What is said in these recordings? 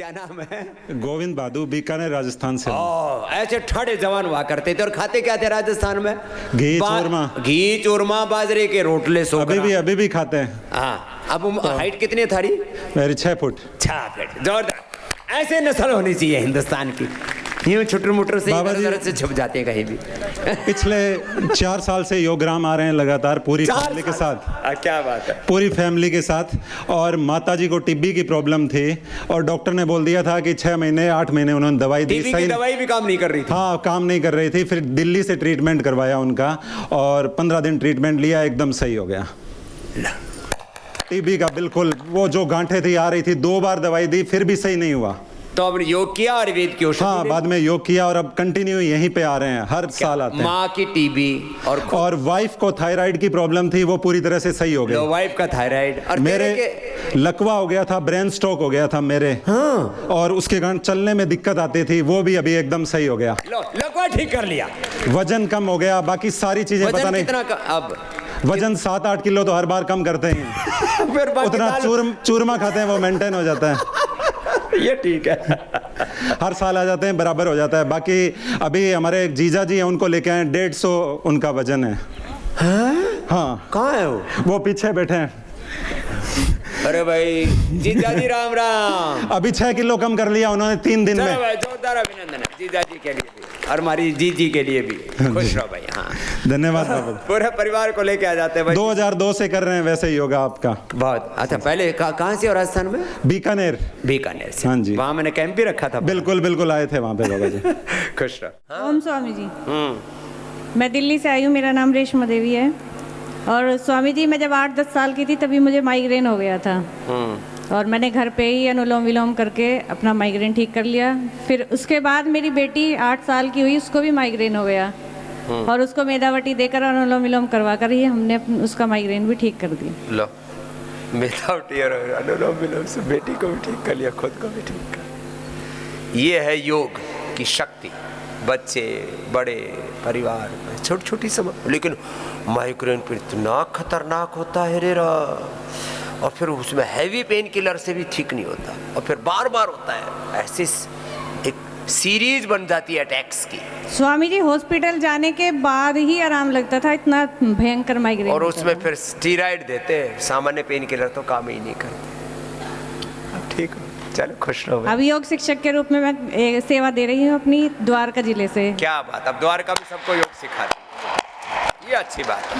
क्या नाम है? गोविंद बहादुर, बीकानेर राजस्थान से। ऐसे ठाड़े जवान हुआ करते थे। और खाते क्या थे राजस्थान में? घी चूरमा, बाजरे के रोटले, सोकरा। अभी भी खाते हैं। हाँ। अब हाइट कितनी है थारी? मेरी 6 फुट। 6 फुट, जोरदार। ऐसे नस्ल होनी चाहिए हिंदुस्तान की। यूं छुटर मुटर से इधर से छुप जाते हैं कहीं भी। पिछले 4 साल से योगराम आ रहे हैं लगातार, पूरी फैमिली के साथ। क्या बात है। पूरी फैमिली के साथ। और माताजी को टीबी की प्रॉब्लम थी और डॉक्टर ने बोल दिया था कि 6 महीने 8 महीने उन्होंने दवाई दी। टीबी की दवाई भी काम नहीं कर रही थी। हाँ, काम नहीं कर रही थी। फिर दिल्ली से ट्रीटमेंट करवाया उनका और 15 दिन ट्रीटमेंट लिया, एकदम सही हो गया। टीबी का बिल्कुल, वो जो गांठें थी आ रही थी, 2 बार दवाई दी फिर भी सही नहीं हुआ। तो अब योग किया, आयुर्वेद की औषधि? हाँ, बाद में योग किया और अब कंटिन्यू यहीं पे आ रहे हैं, हर साल आते हैं। माँ की टीबी और वाइफ को थायराइड की प्रॉब्लम थी, वो पूरी तरह से सही हो गई। वाइफ का थायराइड और मेरे लकवा हो गया था, ब्रेन स्ट्रोक हो गया था मेरे। हाँ। और उसके कारण चलने में दिक्कत आती थी, वो भी अभी एकदम सही हो गया। लकवा ठीक कर लिया। वजन कम हो गया, बाकी सारी चीजें पता नहीं। अब वजन 7-8 किलो तो हर बार कम करते हैं। फिर उतना चूरमा खाते हैं, वो मेंटेन हो जाता है। ये ठीक है। हर साल आ जाते हैं, बराबर हो जाता है। बाकी अभी हमारे एक जीजा जी हैं, उनको लेके आए, 150 उनका वजन है। हाँ। कहाँ है वो पीछे बैठे हैं। अरे भाई जीजा जी राम राम। अभी 6 किलो कम कर लिया उन्होंने 3 दिन में। जोरदार अभिनंदन है जीजा जी के लिए भी और हमारी जीजी के लिए भी। खुश रहो भाई। हाँ, धन्यवाद बाबा। पूरे परिवार को लेके आ जाते हैं भाई। 2002 से कर रहे हैं वैसे योगा आपका। बहुत अच्छा। पहले कहाँ से हो राजस्थान में? बीकानेर। बीकानेर से। हाँ जी। वहाँ मैंने कैंप भी रखा था। बिल्कुल बिल्कुल आए थे वहाँ पे बाबा जी। खुश रहो। ओम स्वामी जी। मैं दिल्ली से आई हूँ, मेरा नाम रेशमा देवी है। और स्वामी जी, मैं जब 8-10 साल की थी तभी मुझे माइग्रेन हो गया था और मैंने घर पे ही अनुलोम विलोम करके अपना माइग्रेन ठीक कर लिया। फिर उसके बाद मेरी बेटी 8 साल की हुई, उसको भी माइग्रेन हो गया और उसको मेदावटी देकर अनुलोम विलोम करवा कर ही हमने उसका माइग्रेन भी ठीक कर दिया। लो, मेदावटी और अनुलोम विलोम से बेटी को भी ठीक कर लिया, खुद को भी ठीक कर। ये है योग की शक्ति। बच्चे, बड़े, परिवार, छोटी छोटी समझ। लेकिन माइग्रेन पर इतना खतरनाक होता है रे रा, और फिर उसमें हैवी पेन किलर से भी ठीक नहीं होता और फिर बार बार होता है। ऐसी एक सीरीज बन जाती है अटैक्स की। स्वामी जी, हॉस्पिटल जाने के बाद ही आराम लगता था, इतना भयंकर माइग्रेन। और उसमें फिर स्टीरॉइड देते हैं, सामान्य पेन किलर तो काम ही नहीं करते। अब ठीक हो, चलो खुश रहो। अब योग शिक्षक के रूप में मैं सेवा दे रही हूँ अपनी द्वारका जिले से। क्या बात। अब द्वारका भी सबको योग सिखाती है, ये अच्छी बात है।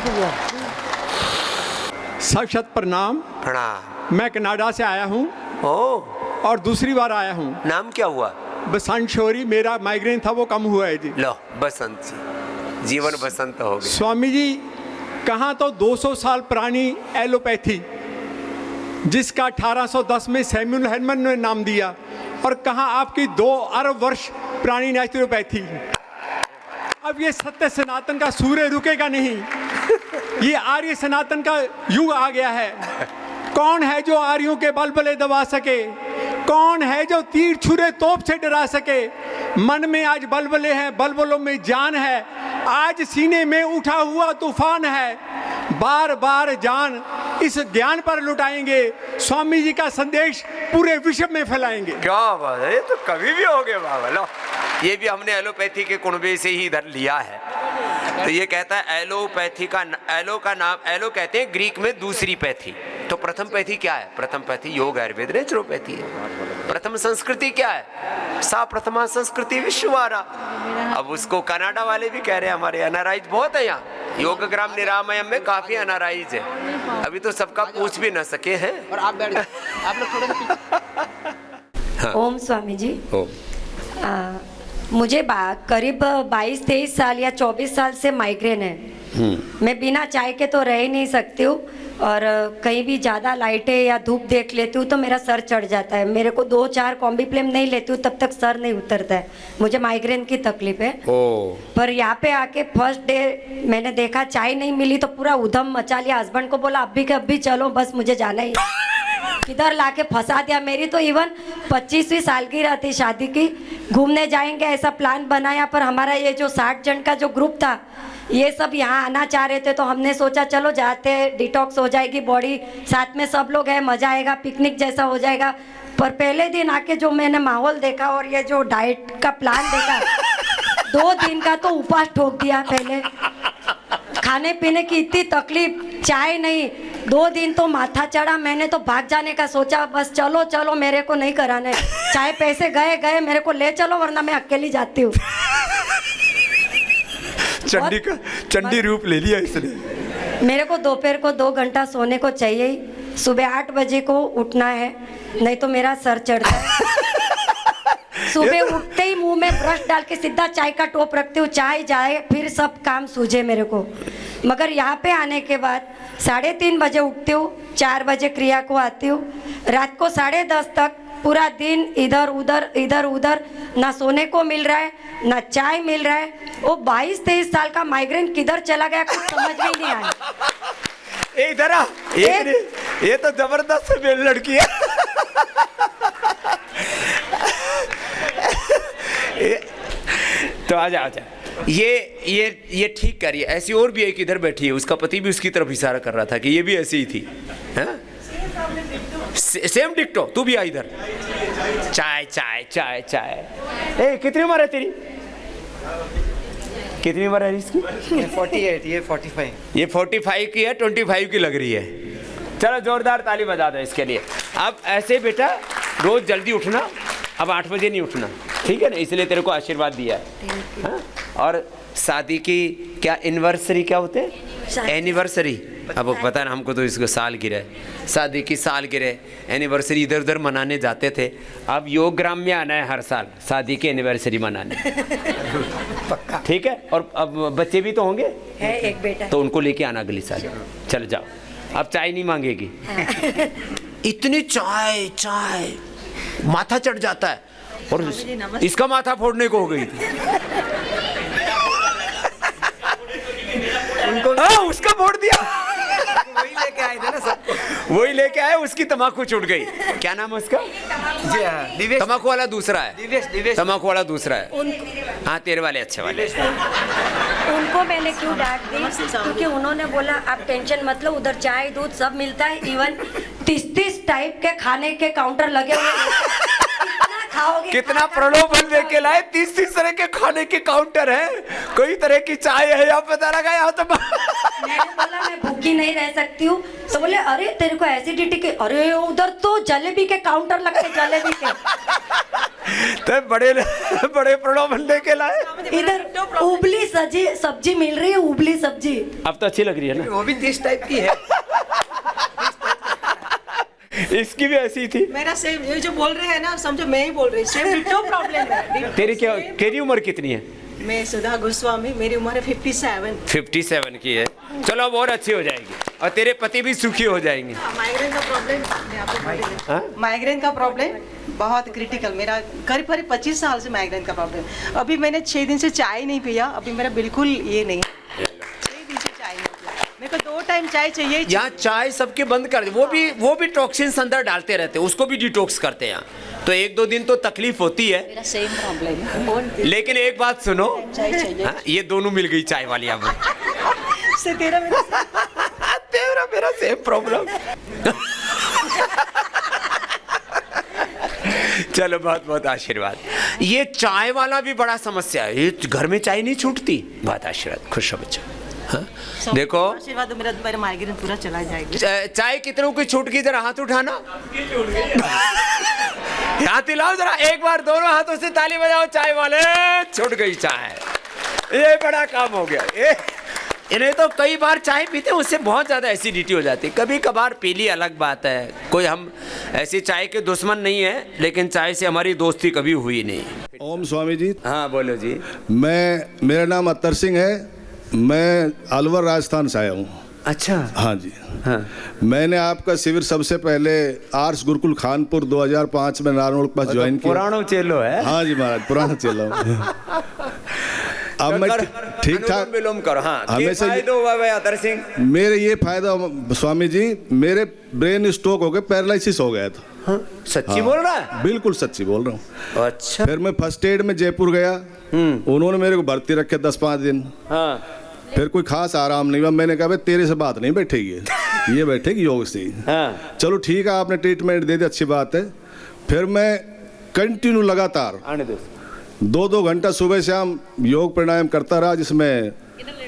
सशत प्रणाम। प्रणाम। मैं कनाडा से आया हूँ और दूसरी बार आया हूँ। नाम क्या हुआ? बसंत शोरी। मेरा माइग्रेन था, वो कम हुआ है जी। लो, बसंत जी, जीवन बसंत हो गया। स्वामी जी, कहाँ तो 200 साल पुरानी एलोपैथी, जिसका 1810 में सैमुअल हर्मन ने नाम दिया, और कहाँ आपकी 2 अरब वर्ष पुरानी नेचुरोपैथी। अब ये सत्य सनातन का सूर्य रुकेगा नहीं। ये आर्य सनातन का युग आ गया है। कौन है जो आर्यों के बलबले दबा सके? कौन है जो तीर छुरे तोप से डरा सके? मन में आज बलबले हैं, बलबलों में जान है। आज सीने में उठा हुआ तूफान है। बार बार जान इस ज्ञान पर लुटाएंगे। स्वामी जी का संदेश पूरे विश्व में फैलाएंगे। क्या बात है, ये तो कभी भी हो गया बाबा। लो, ये भी हमने एलोपैथी के कुनबे से ही इधर लिया है। तो ये कहता है एलोपैथी का नाम, एलो कहते हैं ग्रीक में दूसरी पैथी। तो प्रथम पैथी क्या है? प्रथम पैथी योग, आयुर्वेद, नेचुरोपैथी है। प्रथम संस्कृति क्या है? सा प्रथमा संस्कृति विश्ववारा। अब उसको कनाडा वाले भी कह रहे हैं, हमारे एनआरआईज बहुत है यहाँ। योग ग्राम निरामयम में काफी एनआरआईज है। अभी तो सबका पूछ भी न सके हैं। और आप बैठ आप लोग थोड़े। ओम स्वामी जी। ओम। मुझे करीब 22-23 साल या 24 साल से माइग्रेन है। मैं बिना चाय के तो रह ही नहीं सकती हूँ और कहीं भी ज़्यादा लाइटें या धूप देख लेती हूँ तो मेरा सर चढ़ जाता है। मेरे को 2-4 कॉम्बीप्लेम नहीं लेती हूँ तब तक सर नहीं उतरता है। मुझे माइग्रेन की तकलीफ है। पर यहाँ पे आके फर्स्ट डे मैंने देखा चाय नहीं मिली तो पूरा उधम मचा लिया। हस्बैंड को बोला अब भी चलो, बस मुझे जाना ही। किधर लाके फंसा दिया। मेरी तो इवन 25वीं सालगिरह थी शादी की, घूमने जाएंगे ऐसा प्लान बनाया, पर हमारा ये जो 60 जन का जो ग्रुप था ये सब यहाँ आना चाह रहे थे, तो हमने सोचा चलो जाते हैं, डिटॉक्स हो जाएगी बॉडी, साथ में सब लोग हैं, मज़ा आएगा, पिकनिक जैसा हो जाएगा। पर पहले दिन आके जो मैंने माहौल देखा और ये जो डाइट का प्लान देखा, 2 दिन का तो उपवास ठोक दिया। पहले खाने पीने की इतनी तकलीफ, चाय नहीं, 2 दिन तो माथा चढ़ा। मैंने तो भाग जाने का सोचा, बस चलो चलो मेरे को नहीं कराने, चाहे पैसे गए मेरे को ले चलो वरना मैं अकेली जाती हूँ। चंडी रूप ले लिया इसने। मेरे को दोपहर को 2 घंटा सोने को चाहिए ही, सुबह 8 बजे को उठना है, नहीं तो मेरा सर चढ़ता है। सुबह उठते ही मुंह में ब्रश डाल के सीधा चाय का टोप रखती हूँ, चाय जाए फिर सब काम सूझे मेरे को। मगर यहाँ पे आने के बाद 3:30 बजे उठती हूँ, 4 बजे क्रिया को आती हूँ, रात को 10:30 तक पूरा दिन इधर उधर, ना सोने को मिल रहा है ना चाय मिल रहा है। वो 22-23 साल का माइग्रेन किधर चला गया कुछ समझ में ही नहीं आया। इधर आ, ये तो जबरदस्त लड़की है। तो आजा ये ठीक करिए। ऐसी और भी एक इधर बैठी है, उसका पति भी उसकी तरफ इशारा कर रहा था कि ये भी ऐसी ही थी। हाँ? सेम डिक्टो, तू भी आ इधर। चाय चाय चाय चाय। ए कितनी उम्र है तेरी? कितनी उम्र है इसकी? 48, ये 45। ये 45 की है, 25 की लग रही है। चलो जोरदार ताली बजा दो इसके लिए। अब ऐसे बेटा रोज जल्दी उठना, अब 8 बजे नहीं उठना, ठीक है ना? इसलिए तेरे को आशीर्वाद दिया है। हाँ? और शादी की क्या एनिवर्सरी क्या होते हैं? एनिवर्सरी। अब पता ना हमको, तो इसको साल गिरे, शादी की साल गिरे, एनिवर्सरी इधर उधर मनाने जाते थे। अब योग ग्राम में आना है हर साल शादी की एनिवर्सरी मनाने। ठीक है? और अब बच्चे भी तो होंगे, है एक बेटा, तो उनको लेके आना अगली साल। चल जाओ, अब चाय नहीं मांगेगी। इतनी चाय चाय माथा चढ़ जाता है, और इसका माथा फोड़ने को हो गई थी। उसका फोड़ दिया। वही लेके आए थे ना सबको। वही लेके आए, उसकी तम्बाकू छूट गई। क्या नाम है उसका? जी हाँ, दिवेश। तम्बाकू वाला दूसरा है, दिवेश। तम्बाकू वाला दूसरा है। हाँ, तेरे वाले अच्छे वाले। उनको मैंने क्यों डांट दी? क्योंकि उन्होंने बोला आप टेंशन मत लो, उधर चाय दूध सब मिलता है, इवन 30 टाइप के खाने के काउंटर लगे हुए हैं। खाओगे? कितना प्रलोभन लेके लाए, 30 तरह के खाने के काउंटर है, कोई तरह की चाय है, यहाँ पता लगा यहाँ तो। मैंने बोला मैं भूखी नहीं रह सकती हूँ, तो बोले अरे तेरे को एसिडिटी के, अरे उधर तो जलेबी के काउंटर लगते, जलेबी के। तो बड़े प्रलोभन लेके लाए। इधर उबली सब्जी मिल रही है, उबली सब्जी। अब तो अच्छी लग रही है ना? वो भी 30 टाइप की है। इसकी भी ऐसी थी। मेरा सेम, ये जो बोल रहे हैं ना, समझो मैं ही बोल रही हूँ, सेम डिट्टो प्रॉब्लम है। तेरी उम्र कितनी है? मैं सुधा गोस्वामी, मेरी उम्र है 57। 57 की है। चलो अब और अच्छी हो जाएगी, और तेरे पति भी सुखी हो जाएंगे। माइग्रेन का प्रॉब्लम, मैं आपको बता देती। माइग्रेन का प्रॉब्लम बहुत क्रिटिकल, मेरा करीब 25 साल से माइग्रेन का प्रॉब्लम। अभी मैंने 6 दिन से चाय नहीं पिया, अभी मेरा बिल्कुल ये नहीं, 6 दिन से चाय नहीं पिया। मेरे को 2 टाइम चाय चाहिए। यहाँ चाय सबके बंद कर दे, वो भी टॉक्सिन्स अंदर डालते रहते हैं, उसको भी डिटॉक्स करते हैं। तो 1-2 दिन तो तकलीफ होती है, मेरा सेम प्रॉब्लम है। लेकिन एक बात सुनो, चाय चाहिए। हाँ, ये दोनों मिल गई चाय वाली। अब से तेरा मेरा सेम प्रॉब्लम। चलो बहुत बहुत आशीर्वाद। ये चाय वाला भी बड़ा समस्या है, ये घर में चाय नहीं छूटती। बहुत आशीर्वाद, खुश हो बच्चों। हाँ? देखो आशीर्वाद, मेरा माइग्रेन पूरा चला जाएगा। चाय कितनों की छूट गई, जरा हाथ उठाना। हाथ हिलाओ जरा एक बार, दोनों हाथों से ताली बजाओ। चाय वाले छूट गई चाय, ये बड़ा काम हो गया। इन्हें तो कई बार चाय पीते हैं, उससे बहुत ज़्यादा एसिडिटी हो जाती है। कभी कभार पी ली, अलग बात है, कोई हम ऐसी चाय के दुश्मन नहीं है, लेकिन चाय से हमारी दोस्ती कभी हुई नहीं। ओम स्वामी जी। हाँ बोलो जी। मेरा नाम अत्तर सिंह है, मैं अलवर राजस्थान से आया हूँ। अच्छा। हाँ जी। हाँ। मैंने आपका शिविर सबसे पहले आर्स गुरुकुल खानपुर 2005 में नारायण के पास ज्वाइन किया। पुराना चेलो है। हाँ जी महाराज, पुराना चेलो। अब मैं ठीक ठाक विलोम करो। हाँ, हमेशा फायदा हुआ भाई अत्तर सिंह। मेरे ये फायदा स्वामी जी, मेरे ब्रेन स्ट्रोक हो गए, पैरालिसिस हो गया था। हाँ, सच्ची बोल रहा है? बिल्कुल सच्ची बोल रहा हूँ। अच्छा। फिर मैं फर्स्ट एड में जयपुर गया, उन्होंने मेरे को भर्ती रखे 10-5 दिन। हाँ। फिर कोई खास आराम नहीं हुआ। मैंने कहा भाई तेरे से बात नहीं बैठेगी, ये बैठेगी योग से। हाँ चलो ठीक है, आपने ट्रीटमेंट दे दी, अच्छी बात है। फिर मैं कंटिन्यू लगातार आने दो। 2-2 घंटा सुबह शाम योग प्राणायाम करता रहा, जिसमें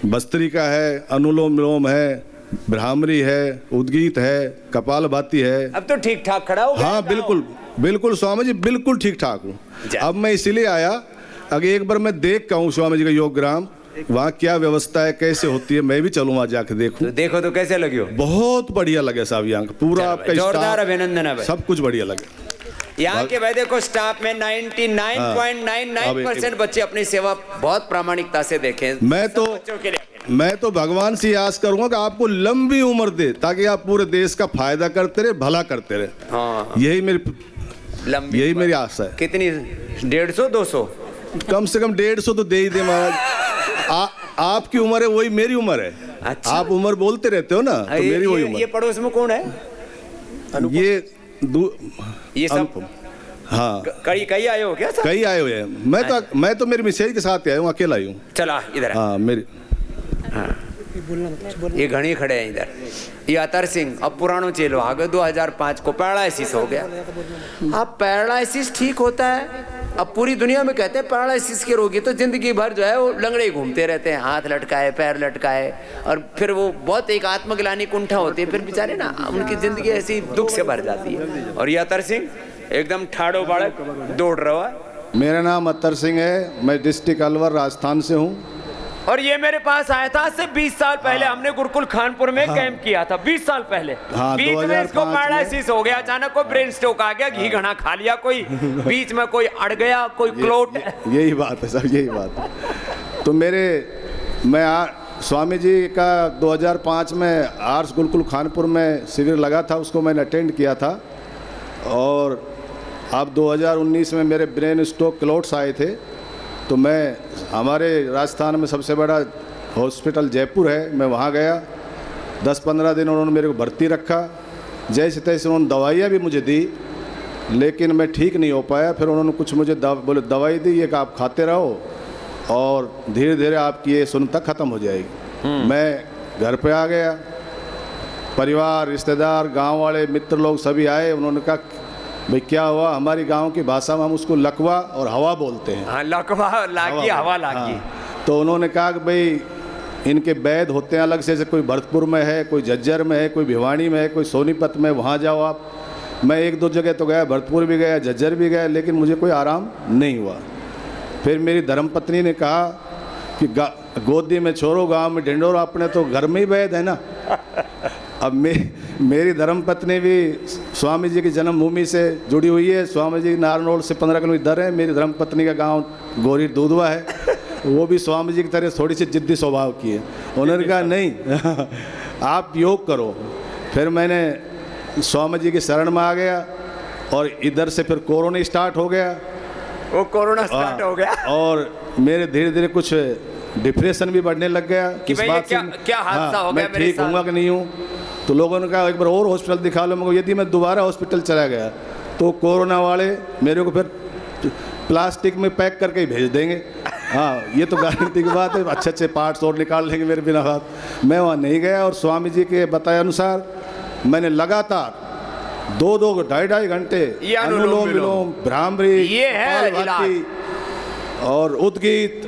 भस्त्रिका है, अनुलोम विलोम है, भ्रामरी है, उद्गीत है, कपालभाति है। अब तो ठीक ठाक खड़ा हो गया। हाँ बिल्कुल बिल्कुल स्वामी जी, बिल्कुल ठीक ठाक हूँ। अब मैं इसीलिए आया, अगर एक बार मैं देख के आऊँ स्वामी जी का योग ग्राम, वहाँ क्या व्यवस्था है, कैसे होती है, मैं भी चलूँ वहाँ जाके देखूँ। तो देखो तो कैसे लगे हो? बहुत बढ़िया लगे साहब, यहाँ का पूरा चलो आपका भाई, जोरदार स्टाफ, अभिनंदन है भाई। सब कुछ बढ़िया लगे। यहाँ के भाई देखो स्टाफ में 99.99% बच्चे अपनी सेवा बहुत प्रामाणिकता से देखें। मैं तो बच्चों के लिए मैं तो भगवान से आस करूंगा कि आपको लंबी उम्र दे, ताकि आप पूरे देश का फायदा करते रहे, भला करते रहे। हाँ यही लंबी यही मेरी आशा है। कितनी 150-200? कम से कम 150 तो दे ही दे महाराज। आपकी उम्र है वही मेरी उम्र है। अच्छा। आप उम्र बोलते रहते हो ना, तो मेरी वही उम्र। ये पड़ोस में कौन है? ये सब हाँ कई आए हो क्या? कई आए हुए हैं। मैं तो मेरी मिसेज के साथ आया हूँ, अकेला ही हूँ। चला इधर। हाँ मेरी ये घणी खड़े हैं इधर। ये अतर सिंह अब पुरानो चेलो आगे 2005 को पैरालिसिस हो गया। अब पैरालिसिस ठीक होता है? अब पूरी दुनिया में कहते हैं पैरालिसिस के रोगी तो जिंदगी भर जो है वो लंगड़े ही घूमते रहते हैं, हाथ लटकाए पैर लटकाए, और फिर वो बहुत एक आत्मग्लानि कुंठा होती है, फिर बेचारे ना उनकी जिंदगी ऐसी दुख से भर जाती है। और ये अतर सिंह एकदम ठाड़ो बाड़क दौड़ रहा है। मेरा नाम अतर सिंह है, मैं डिस्ट्रिक्ट अलवर राजस्थान से हूँ। और ये मेरे पास आया था आज से 20 साल पहले। हमने गुरुकुल खानपुर में कैंप किया था 20 साल पहले। बीच में इसको पैरालिसिस हो गया, अचानक को ब्रेन स्ट्रोक आ गया, घी घना खा लिया कोई, बीच में कोई अड़ गया, कोई क्लोट। यही बात है सर, यही बात है। तो मैं स्वामी जी का 2005 में आर्स गुरुकुल खानपुर में शिविर लगा था, उसको मैंने अटेंड किया था। और अब 2019 में मेरे ब्रेन स्ट्रोक क्लोट्स आए थे, तो मैं हमारे राजस्थान में सबसे बड़ा हॉस्पिटल जयपुर है, मैं वहाँ गया। 10-15 दिन उन्होंने मेरे को भर्ती रखा, जैसे तैसे उन्होंने दवाइयाँ भी मुझे दी, लेकिन मैं ठीक नहीं हो पाया। फिर उन्होंने कुछ मुझे बोले दवाई दी, ये कि आप खाते रहो और धीरे धीरे आपकी ये सुनता ख़त्म हो जाएगी। मैं घर पे आ गया, परिवार, रिश्तेदार, गांव वाले, मित्र लोग सभी आए। उन्होंने कहा भाई क्या हुआ? हमारी गांव की भाषा में हम उसको लकवा और हवा बोलते हैं। हाँ, लकवा लागी, हवा लागी। हाँ, तो उन्होंने कहा कि भाई इनके वैद होते हैं अलग से, जैसे कोई भरतपुर में है, कोई झज्जर में है, कोई भिवानी में है, कोई सोनीपत में, वहाँ जाओ आप। मैं 1-2 जगह तो गया, भरतपुर भी गया, झज्जर भी गया, लेकिन मुझे कोई आराम नहीं हुआ। फिर मेरी धर्मपत्नी ने कहा कि गोदी में छोड़ो, गाँव में ढिंडोरो, अपने तो घर में ही वैद है ना। अब मेरी धर्मपत्नी भी स्वामी जी की जन्मभूमि से जुड़ी हुई है। स्वामी जी नारनौल से 15 किलोमीटर इधर है। मेरी धर्मपत्नी का गांव गोरी दूधवा है, वो भी स्वामी जी की तरह थोड़ी सी जिद्दी स्वभाव की है। उन्होंने कहा नहीं आप योग करो। फिर मैंने स्वामी जी की शरण में आ गया, और इधर से फिर कोरोना स्टार्ट हो गया। वो कोरोना स्टार्ट हो गया, और मेरे धीरे धीरे कुछ डिप्रेशन भी बढ़ने लग गया। किस बात से? क्या हादसा हो गया? मैं ठीक हूँगा कि नहीं हूँ? तो लोगों ने कहा एक बार और हॉस्पिटल दिखा लो। मगर यदि मैं दोबारा हॉस्पिटल चला गया तो कोरोना वाले मेरे को फिर प्लास्टिक में पैक करके ही भेज देंगे। हाँ, ये तो गारंटी की बात है, अच्छे पार्ट्स और निकाल लेंगे मेरे बिना बात। मैं वहाँ नहीं गया, और स्वामी जी के बताए अनुसार मैंने लगातार 2-2 2.5 घंटे अनुलोम विलोम, भ्रामरी, ये है कपालभाति और उद्गीत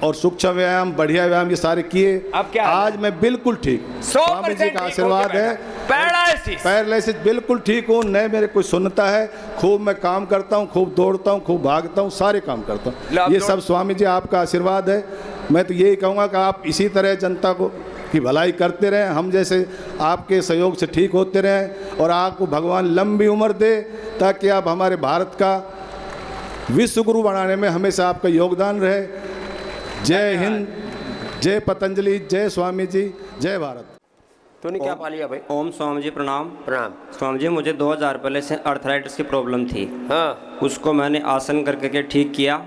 और सूक्ष्म व्यायाम, बढ़िया व्यायाम, ये सारे किए। अब क्या आज मैं बिल्कुल ठीक, स्वामी जी का आशीर्वाद है। पैरालिसिस बिल्कुल ठीक हूँ, न मेरे कोई सुनता है। खूब मैं काम करता हूँ, खूब दौड़ता हूँ, खूब भागता हूँ, सारे काम करता हूँ। ये सब स्वामी जी आपका आशीर्वाद है। मैं तो यही कहूँगा कि आप इसी तरह जनता को की भलाई करते रहें, हम जैसे आपके सहयोग से ठीक होते रहें, और आपको भगवान लंबी उम्र दे, ताकि आप हमारे भारत का विश्व गुरु बनाने में हमेशा आपका योगदान रहे। जय हिंद, जय पतंजलि, जय स्वामी जी, जय भारत। तूने क्या पा लिया भाई? ओम स्वामी जी प्रणाम। प्रणाम। स्वामी जी मुझे 2000 पहले से अर्थराइटिस की प्रॉब्लम थी। हाँ। उसको मैंने आसन करके ठीक किया,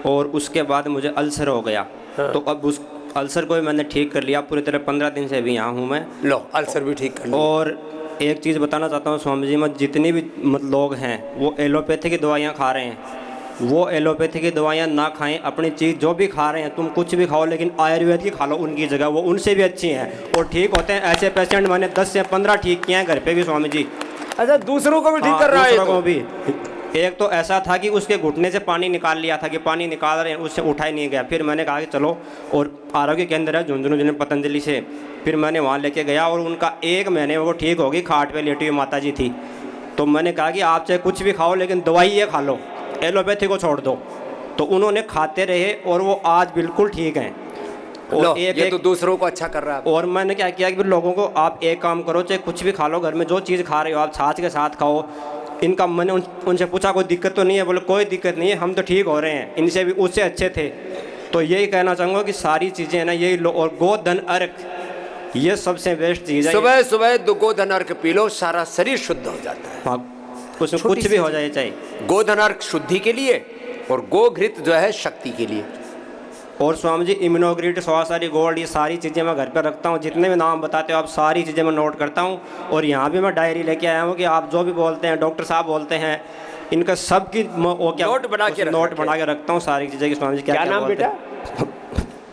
और उसके बाद मुझे अल्सर हो गया। हाँ। तो अब उस अल्सर को भी मैंने ठीक कर लिया। पूरी तरह 15 दिन से भी यहाँ हूँ मैं। लो, अल्सर भी ठीक कर लिया। और एक चीज़ बताना चाहता हूँ स्वामी जी, मैं जितने भी लोग हैं वो एलोपैथी की दवाइयाँ खा रहे हैं, वो एलोपैथी की दवाइयाँ ना खाएं, अपनी चीज़ जो भी खा रहे हैं तुम कुछ भी खाओ, लेकिन आयुर्वेद की खा लो उनकी जगह, वो उनसे भी अच्छी हैं और ठीक होते हैं। ऐसे पेशेंट मैंने 10 से 15 ठीक किए हैं घर पे भी स्वामी जी। अच्छा, दूसरों को भी ठीक हाँ, कर रहा है दूसरों तो? को भी। एक तो ऐसा था कि उसके घुटने से पानी निकाल लिया था कि पानी निकाल रहे हैं, उससे उठा ही नहीं गया। फिर मैंने कहा कि चलो, और आरोग्य केंद्र है झुंझुनू जिले पतंजलि से, फिर मैंने वहाँ लेके गया और उनका 1 महीने में वो ठीक होगी। खाट पे लेटी हुई माता जी थी, तो मैंने कहा कि आप चाहे कुछ भी खाओ लेकिन दवाई ये खा लो, एलोपैथी को छोड़ दो। तो उन्होंने खाते रहे और वो आज बिल्कुल ठीक हैं। लो, और ये तो दूसरों को अच्छा कर रहा है। और मैंने क्या किया कि लोगों को आप एक काम करो, चाहे कुछ भी खा लो, घर में जो चीज़ खा रहे हो आप छाछ के साथ खाओ। इनका मैंने उनसे पूछा कोई दिक्कत तो नहीं है? बोले कोई दिक्कत नहीं है, हम तो ठीक हो रहे हैं, इनसे भी उससे अच्छे थे। तो यही कहना चाहूँगा कि सारी चीज़ें ना यही लो, और गोधन अर्क ये सबसे बेस्ट चीज़ है। सुबह सुबह 2 गोधन अर्क पी लो, सारा शरीर शुद्ध हो जाता है। हाँ, उसमें कुछ भी हो जाए, चाहे गोधन अर्क शुद्धि के लिए और गोघृत जो है शक्ति के लिए। और स्वामी जी इम्यूनोग्रिड, स्वासारी गोल्ड, ये सारी चीज़ें मैं घर पर रखता हूँ। जितने भी नाम बताते हो आप, सारी चीज़ें मैं नोट करता हूँ। और यहाँ भी मैं डायरी लेके आया हूँ कि आप जो भी बोलते हैं, डॉक्टर साहब बोलते हैं, इनका सबकी वो क्या नोट बना के रखता हूँ सारी चीज़ें कि स्वामी जी क्या नाम बोलते बेटा? हैं।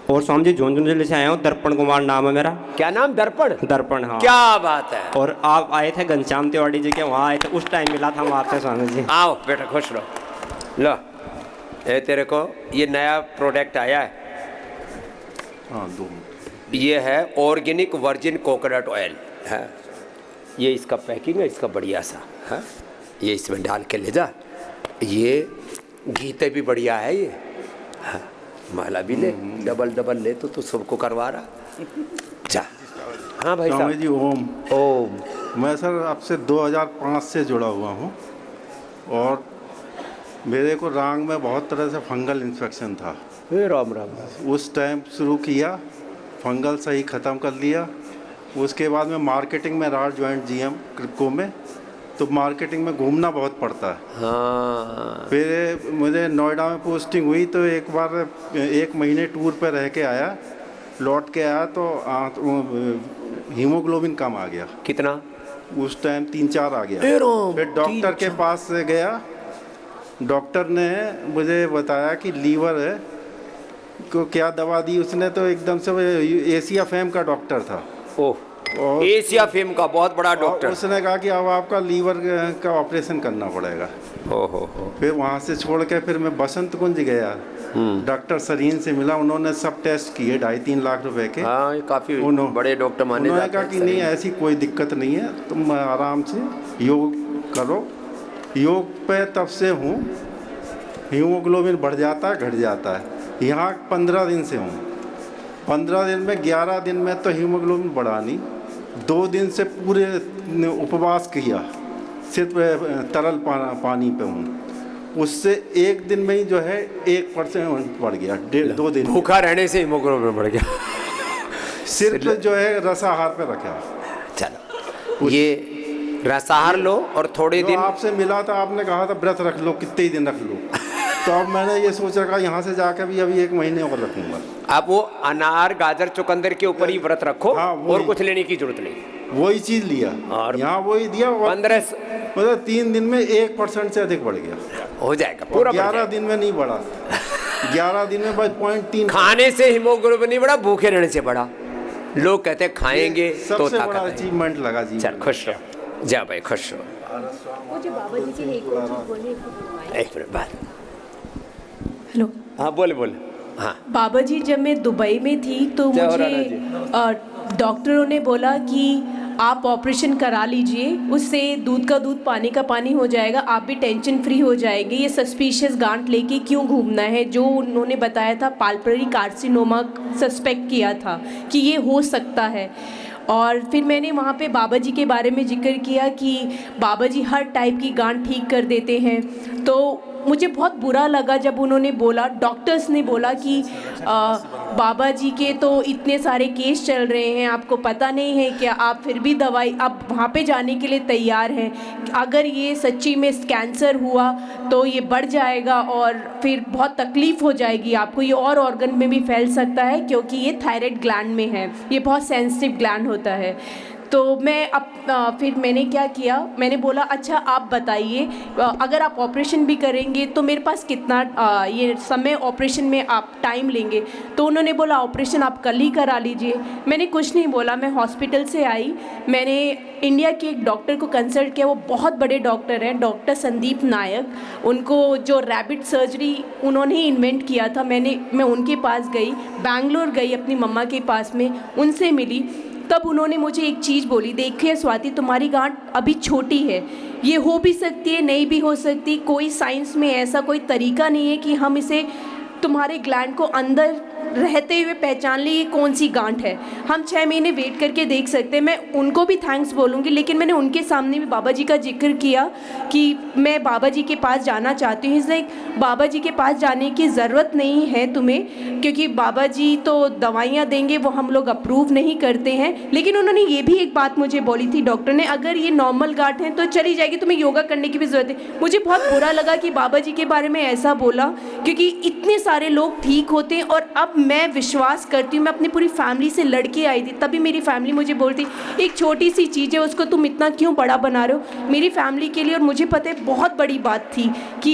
और स्वामी जी झुंझुनू जिले से आया हूँ, दर्पण कुमार नाम है मेरा। क्या नाम? दर्पण? दर्पण, हाँ। क्या बात है। और आप आए थे घनश्याम तिवारी जी के वहाँ आए थे, उस टाइम मिला था हम आपसे स्वामी जी। आओ बेटा, खुश रहो। लो, ये तेरे को ये नया प्रोडक्ट आया है। हाँ, 2 ये है ऑर्गेनिक वर्जिन कोकोनट ऑयल है। ये इसका पैकिंग है, इसका बढ़िया सा है। ये इसमें डाल के ले जा। ये गीते भी बढ़िया है ये। हाँ, माला भी ले, डबल ले तो सबको करवा रहा। जा। हाँ भाई स्वामी साहब जी, ओम। ओम। मैं सर आपसे 2005 से जुड़ा हुआ हूँ और मेरे को रांग में बहुत तरह से फंगल इन्फेक्शन था। राम राम। उस टाइम शुरू किया, फंगल सही ख़त्म कर लिया। उसके बाद में मार्केटिंग में रहा, जॉइंट जीएम क्रिप्को में, तो मार्केटिंग में घूमना बहुत पड़ता है। हाँ। फिर मुझे नोएडा में पोस्टिंग हुई तो एक बार 1 महीने टूर पर रह के आया, लौट के आया तो हीमोग्लोबिन कम आ गया। कितना? उस टाइम 3-4 आ गया। फिर डॉक्टर के पास गया, डॉक्टर ने मुझे बताया कि लीवर है, को क्या दवा दी उसने, तो एकदम से एशिया फेम का डॉक्टर था। ओह, एशिया फेम का बहुत बड़ा डॉक्टर। उसने कहा कि अब आपका लीवर का ऑपरेशन करना पड़ेगा। ओहो। फिर वहाँ से छोड़ के फिर मैं बसंत कुंज गया, डॉक्टर सरीन से मिला। उन्होंने सब टेस्ट किए 2.5-3 लाख रुपए के। हाँ, काफ़ी बड़े डॉक्टर माने उन्होंने जाते हैं। कहा कि नहीं, ऐसी कोई दिक्कत नहीं है, तुम आराम से योग करो। योग पे तब से हूँ, हीमोग्लोबिन बढ़ जाता है, घट जाता है। यहाँ 15 दिन से हूँ। 15 दिन में 11 दिन में तो हीमोग्लोबिन बढ़ा नहीं। 2 दिन से पूरे उपवास किया, सिर्फ तरल पानी पे हूँ। उससे 1 दिन में ही जो है 1% बढ़ गया। 2 दिन भूखा रहने से हीमोग्लोबिन बढ़ गया। सिर्फ जो है रसाहार पे रखा। चलो, ये रसाहार लो और थोड़े दिन। आपसे मिला था, आपने कहा था व्रत रख लो, कितने ही दिन रख लो। तो अब मैंने ये सोच रखा यहाँ से जाकर भी अभी 1 महीने और रखूंगा। आप वो अनार, गाजर, चुकंदर के ऊपर ही व्रत रखो। हाँ, और कुछ लेने की जरूरत नहीं। वही चीज लिया और यहाँ वही दिया। 15 मतलब 3 दिन में 1% से अधिक बढ़ गया। हो जाएगा पूरा। 11 दिन में नहीं बढ़ा। 11 दिन में बस 0.3। खाने से हीमोग्लोबिन नहीं बढ़ा, भूखे रहने से बढ़ा। लोग कहते हैं खाएंगे तो सबसे बड़ा ताकत है। अचीवमेंट लगा जी। चल, खुश रहो। जा भाई, खुश रहो। एक मिनट बाद। हेलो। हाँ, बोले। हाँ बाबा जी, जब मैं दुबई में थी तो मुझे डॉक्टरों ने बोला कि आप ऑपरेशन करा लीजिए, उससे दूध का दूध पानी का पानी हो जाएगा, आप भी टेंशन फ्री हो जाएंगे। ये सस्पिशियस गांठ लेके क्यों घूमना है? जो उन्होंने बताया था पाल्परी कार्सिनोमा सस्पेक्ट किया था कि ये हो सकता है। और फिर मैंने वहाँ पे बाबा जी के बारे में जिक्र किया कि बाबा जी हर टाइप की गांठ ठीक कर देते हैं। तो मुझे बहुत बुरा लगा जब उन्होंने बोला, डॉक्टर्स ने बोला कि बाबा जी के तो इतने सारे केस चल रहे हैं, आपको पता नहीं है क्या? आप फिर भी दवाई, आप वहाँ पे जाने के लिए तैयार हैं? अगर ये सच्ची में कैंसर हुआ तो ये बढ़ जाएगा और फिर बहुत तकलीफ़ हो जाएगी आपको, ये और ऑर्गन में भी फैल सकता है क्योंकि ये थायराइड ग्लैंड में है, ये बहुत सेंसिटिव ग्लैंड होता है। तो मैं फिर मैंने क्या किया, मैंने बोला अच्छा आप बताइए अगर आप ऑपरेशन भी करेंगे तो मेरे पास कितना ये समय ऑपरेशन में आप टाइम लेंगे। तो उन्होंने बोला ऑपरेशन आप कल ही करा लीजिए। मैंने कुछ नहीं बोला, मैं हॉस्पिटल से आई, मैंने इंडिया के एक डॉक्टर को कंसल्ट किया, वो बहुत बड़े डॉक्टर हैं, डॉक्टर संदीप नायक। उनको जो रैबिट सर्जरी उन्होंने ही इन्वेंट किया था। मैं उनके पास गई, बैंगलोर गई अपनी मम्मा के पास में, उनसे मिली। तब उन्होंने मुझे एक चीज़ बोली, देखिए स्वाति तुम्हारी गांठ अभी छोटी है, ये हो भी सकती है नहीं भी हो सकती, कोई साइंस में ऐसा कोई तरीका नहीं है कि हम इसे तुम्हारे ग्लैंड को अंदर रहते हुए पहचान ली ये कौन सी गांठ है। हम 6 महीने वेट करके देख सकते हैं। मैं उनको भी थैंक्स बोलूँगी, लेकिन मैंने उनके सामने भी बाबा जी का जिक्र किया कि मैं बाबा जी के पास जाना चाहती हूँ। इसलिए बाबा जी के पास जाने की ज़रूरत नहीं है तुम्हें, क्योंकि बाबा जी तो दवाइयाँ देंगे, वो हम लोग अप्रूव नहीं करते हैं। लेकिन उन्होंने ये भी एक बात मुझे बोली थी डॉक्टर ने, अगर ये नॉर्मल गांठ है तो चली जाएगी, तुम्हें योगा करने की भी ज़रूरत है। मुझे बहुत बुरा लगा कि बाबा जी के बारे में ऐसा बोला, क्योंकि इतने सारे लोग ठीक होते हैं। और अब मैं विश्वास करती हूँ, मैं अपनी पूरी फैमिली से लड़के आई थी, तभी मेरी फैमिली मुझे बोलती एक छोटी सी चीज़ है उसको तुम इतना क्यों बड़ा बना रहे हो। मेरी फैमिली के लिए और मुझे पता है बहुत बड़ी बात थी कि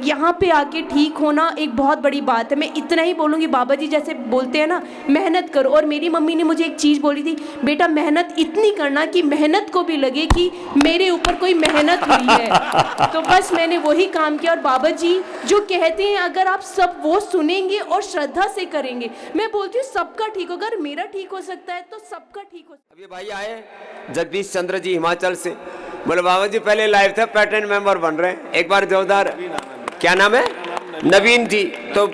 यहाँ पे आके ठीक होना एक बहुत बड़ी बात है। मैं इतना ही बोलूँगी, बाबा जी जैसे बोलते हैं ना, मेहनत करो। और मेरी मम्मी ने मुझे एक चीज़ बोली थी, बेटा मेहनत इतनी करना कि मेहनत को भी लगे कि मेरे ऊपर कोई मेहनत हुई है। तो बस मैंने वही काम किया। और बाबा जी जो कहते हैं अगर आप सब वो सुनेंगे और श्रद्धा से करेंगे, मैं बोलती हूँ सबका ठीक होगा। अगर मेरा ठीक हो सकता है तो सबका ठीक हो। अब ये भाई आए जगदीश चंद्र जी हिमाचल से, बोले बाबा जी पहले लाइव थे, पैटर्न मेंबर बन रहे हैं, एक बार जोरदार। क्या नाम है? नवीन जी। तो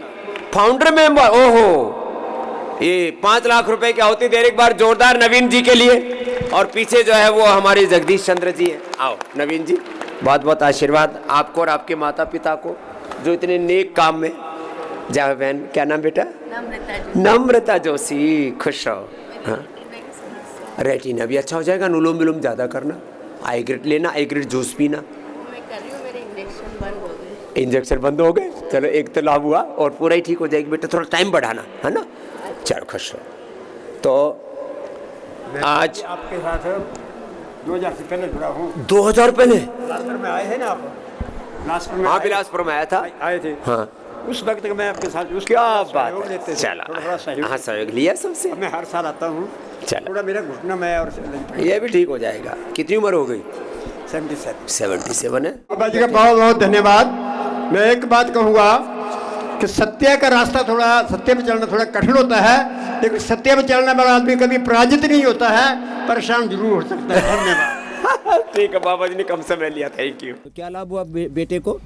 फाउंडर मेंबर, ओहो, ये 5 लाख रुपए की आहुति दे, एक बार जोरदार नवीन जी के लिए। और पीछे जो है वो हमारे जगदीश चंद्र जी है। आओ नवीन जी, बहुत बहुत आशीर्वाद आपको और आपके माता पिता को जो इतने नेक काम में। जय बहन, क्या नाम बेटा? नम्रता जोशी। खुश रहो। हाँ, रेटिना भी अच्छा हो जाएगा, अनुलोम विलोम ज़्यादा करना, आई ग्रेड लेना, आई ग्रेड जूस पीना। इंजेक्शन बंद हो गए, चलो एक तो लाभ हुआ और पूरा ही ठीक हो जाएगी बेटा, थोड़ा टाइम बढ़ाना है ना। चलो खुश रहो। तो आज आपके साथ 2000 से पहले जुड़ा हूँ। 2000 पहले में आए थे ना आप? बिलासपुर में। हाँ बिलासपुर में आया था। आए थे। हाँ उस वक्त मैं आपके साथ क्या बात है। लेते थे। चला, थोड़ा सहयोग। हाँ सहयोग लिया सबसे। मैं हर साल आता हूँ। चलो थोड़ा मेरा घुटना में और ये भी ठीक हो जाएगा। कितनी उम्र हो गई? 77 है। बाबा जी का बहुत बहुत धन्यवाद। मैं एक बात कहूँगा कि सत्य का रास्ता थोड़ा, सत्य में चलना थोड़ा कठिन होता है, लेकिन सत्य में चलने वाला आदमी कभी पराजित नहीं होता है, परेशान जरूर हो सकता है। धन्यवाद। ठीक है, बाबा जी ने कम समय लिया, थैंक यू। क्या लाभ हुआ बेटे को?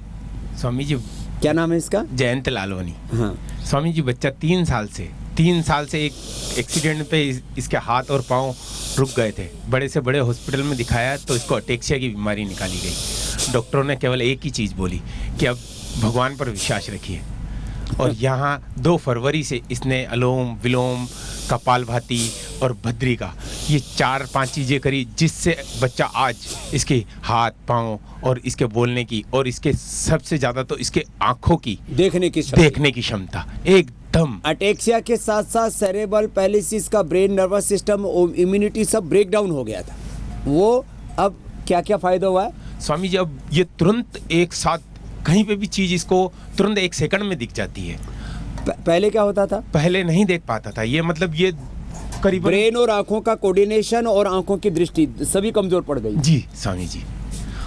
स्वामी जी, क्या नाम है इसका? जयंत लालवानी। हाँ स्वामी जी, बच्चा 3 साल से एक एक्सीडेंट पे इसके हाथ और पाँव रुक गए थे। बड़े से बड़े हॉस्पिटल में दिखाया तो इसको अटेक्सिया की बीमारी निकाली गई। डॉक्टरों ने केवल एक ही चीज़ बोली कि अब भगवान पर विश्वास रखिए। और यहाँ 2 फरवरी से इसने अलोम विलोम, कपालभाति और भद्रिका, ये 4-5 चीज़ें करी, जिससे बच्चा आज इसके हाथ पाँव और इसके बोलने की और इसके सबसे ज़्यादा तो इसके आँखों की देखने की क्षमता एकदम। अटेक्सिया के साथ साथ सेरेब्रल पैलिसिस का ब्रेन, नर्वस सिस्टम, इम्यूनिटी सब ब्रेक डाउन हो गया था। वो अब क्या क्या फ़ायदा हुआ है? स्वामी जी, अब ये तुरंत एक साथ कहीं पे भी चीज़ इसको तुरंत 1 सेकंड में दिख जाती है। पहले क्या होता था? पहले नहीं देख पाता था। ये मतलब ये करीबन ब्रेन और आंखों का कोऑर्डिनेशन और आंखों की दृष्टि सभी कमजोर पड़ गई। जी स्वामी जी।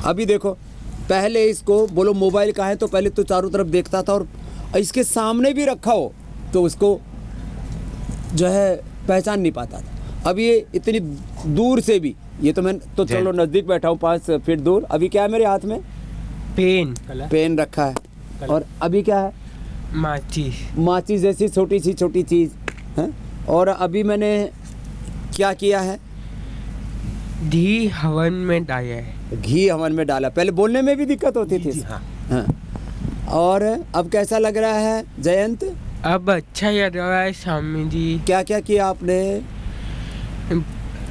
अभी देखो, पहले इसको बोलो मोबाइल का है तो पहले तो चारों तरफ देखता था, और इसके सामने भी रखा हो तो उसको जो है पहचान नहीं पाता था। अब ये इतनी दूर से भी, ये तो मैं तो चलो नज़दीक बैठा हूँ 5 फीट दूर। अभी क्या है मेरे हाथ में? पेन रखा है। और अभी क्या है? माचिस जैसी छोटी चीज़ है। और अभी मैंने क्या किया है? घी हवन में डाला है। घी हवन में डाला। पहले बोलने में भी दिक्कत होती थी। हाँ। और अब कैसा लग रहा है जयंत? अब अच्छा लग रहा है स्वामी जी। क्या क्या किया आपने?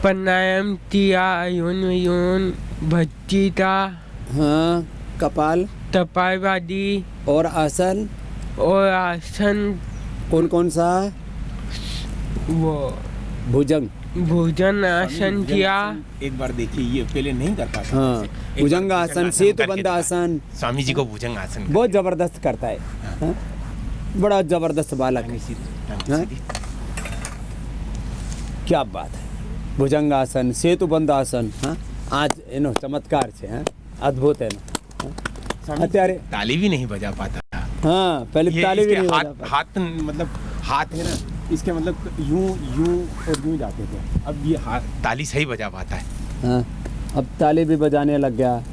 प्राणायाम किया, अनुलोम भज्जिका, हाँ, कपालभाति और आसन। और आसन कौन कौन सा? वो भुजंग। भोजन आसन किया। एक बार देखिए, ये पहले नहीं कर पाता। हाँ, भुजंग आसन, सेतुबंध आसन। स्वामी जी को भुजंग आसन बहुत जबरदस्त करता है। हाँ? बड़ा जबरदस्त बालक है। हाँ? क्या बात है। भुजंग आसन, सेतुबंध आसन। हाँ? आज एनो चमत्कार છે। हाँ? अद्भुत है ना। अत्यारे ताली भी नहीं बजा पाता था। हाँ, पहले ताली भी नहीं बजा पाता। हाथ मतलब हाथ है ना, इसके मतलब यूं यूं और यूं जाते थे। अब ये हाथ ताली सही बजा पाता है। हाँ, अब ताली भी बजाने लग गया।